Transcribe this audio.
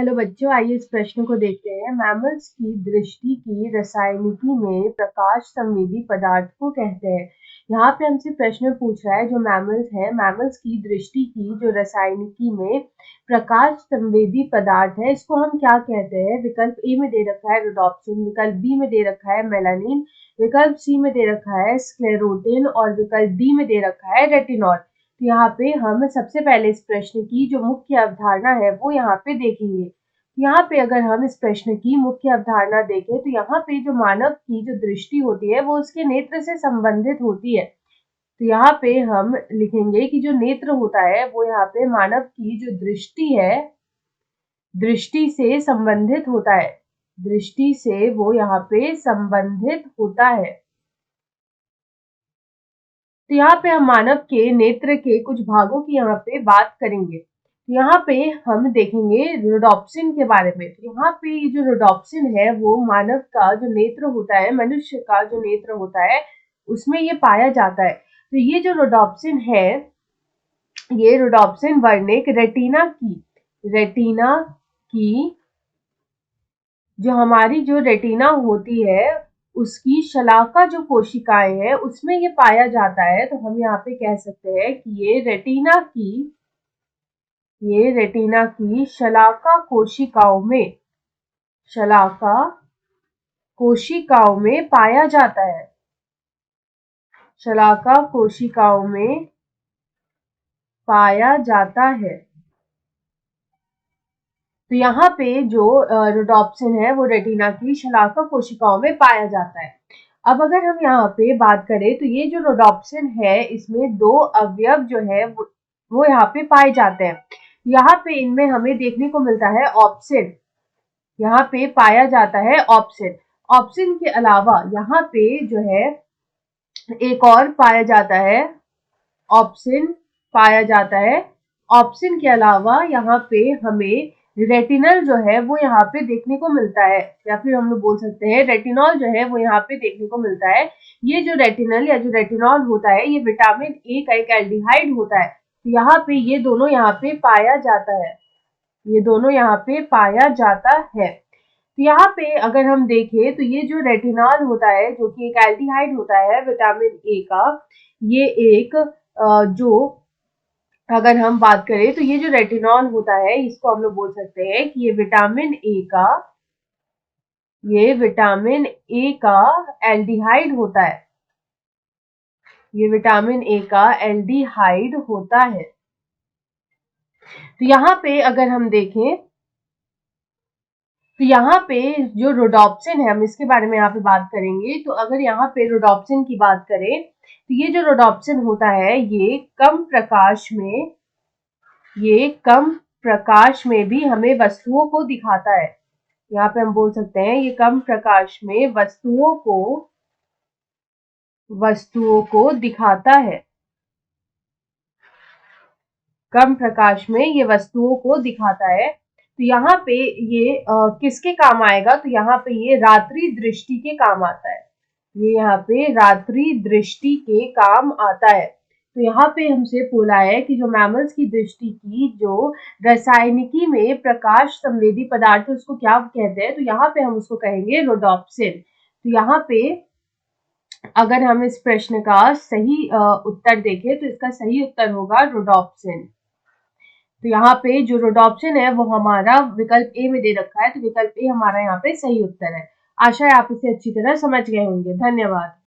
Hello बच्चों, आइए इस प्रश्न को देखते हैं। मैमल्स की दृष्टि की रसायनिकी में प्रकाश संवेदी पदार्थ को कहते हैं। यहाँ पे हमसे प्रश्न पूछ रहा है, जो मैमल्स है, मैमल्स की दृष्टि की जो रसायनिकी में प्रकाश संवेदी पदार्थ है, इसको हम क्या कहते हैं। विकल्प ए में दे रखा है रोडोप्सिन, विकल्प बी में दे रखा है मेलानिन, विकल्प सी में दे रखा है स्क्लेरोटिन और विकल्प डी में दे रखा है रेटिनॉल। तो यहाँ पे हम सबसे पहले इस प्रश्न की जो मुख्य अवधारणा है वो यहाँ पे देखेंगे। यहाँ पे अगर हम इस प्रश्न की मुख्य अवधारणा देखें तो यहाँ पे जो मानव की जो दृष्टि होती है वो उसके नेत्र से संबंधित होती है। तो यहाँ पे हम लिखेंगे कि जो नेत्र होता है वो यहाँ पे मानव की जो दृष्टि है, दृष्टि से संबंधित होता है। दृष्टि से वो यहाँ पे संबंधित होता है। तो यहाँ पे हम मानव के नेत्र के कुछ भागों की यहाँ पे बात करेंगे। यहाँ पे हम देखेंगे रोडोप्सिन के बारे में। तो यहाँ पे ये जो रोडोप्सिन है वो मानव का जो नेत्र होता है, मनुष्य का जो नेत्र होता है उसमें ये पाया जाता है। तो ये जो रोडोप्सिन है, ये रोडोप्सिन वर्णिक रेटिना की जो हमारी जो रेटिना होती है उसकी शलाका जो कोशिकाएं हैं उसमें ये पाया जाता है। तो हम यहाँ पे कह सकते हैं कि ये रेटिना की शलाका कोशिकाओं में पाया जाता है। शलाका कोशिकाओं में पाया जाता है। तो यहाँ पे जो रोडोप्सिन है वो रेटिना की शलाका कोशिकाओं में पाया जाता है। अब अगर हम यहाँ पे बात करें तो ये जो रोडोप्सिन है इसमें दो अवयव जो है वो यहाँ पे पाए जाते हैं। यहाँ पे इनमें हमें देखने को मिलता है ऑप्सिन, यहाँ पे पाया जाता है ऑप्सिन। ऑप्सिन के अलावा यहाँ पे जो है एक और पाया जाता है, ऑप्सिन पाया जाता है। ऑप्सिन के अलावा यहाँ पे हमें रेटिनल जो है वो यहाँ पे देखने को मिलता है, या फिर हम लोग बोल सकते हैं रेटिनॉल जो है वो यहाँ पे देखने को मिलता है। ये जो रेटिनल या जो रेटिनॉल होता है ये विटामिन ए का एक एल्डिहाइड होता है। तो यहाँ पे ये दोनों यहाँ पे पाया जाता है, ये दोनों यहाँ पे पाया जाता है। तो यहाँ पे अगर हम देखें तो ये जो रेटिनॉल होता है जो कि एक एल्डिहाइड होता है विटामिन ए का, ये एक जो अगर हम बात करें तो ये जो रेटिनॉल होता है इसको हम लोग बोल सकते हैं कि ये विटामिन ए का एल्डिहाइड होता है। ये विटामिन ए का एल्डिहाइड होता है। तो यहाँ पे अगर हम देखें तो यहाँ पे जो रोडोप्सिन है, हम इसके बारे में यहाँ पे बात करेंगे। तो अगर यहाँ पे रोडोप्सिन की बात करें तो ये जो रोडोप्सिन होता है ये कम प्रकाश में भी हमें वस्तुओं को दिखाता है। यहाँ पे हम बोल सकते हैं ये कम प्रकाश में वस्तुओं को दिखाता है। कम प्रकाश में ये वस्तुओं को दिखाता है। तो यहाँ पे ये किसके काम आएगा, तो यहाँ पे ये रात्रि दृष्टि के काम आता है। ये यहाँ पे रात्रि दृष्टि के काम आता है। तो यहाँ पे हमसे बोला है कि जो मैमल्स की दृष्टि की जो रसायनिकी में प्रकाश संवेदी पदार्थ है उसको क्या कहते हैं, तो यहाँ पे हम उसको कहेंगे रोडोप्सिन। तो यहाँ पे अगर हम इस प्रश्न का सही उत्तर देखें तो इसका सही उत्तर होगा रोडोप्सिन। तो यहाँ पे जो रोडोप्सिन है वो हमारा विकल्प ए में दे रखा है, तो विकल्प ए हमारा यहाँ पे सही उत्तर है। आशा है आप इसे अच्छी तरह समझ गए होंगे। धन्यवाद।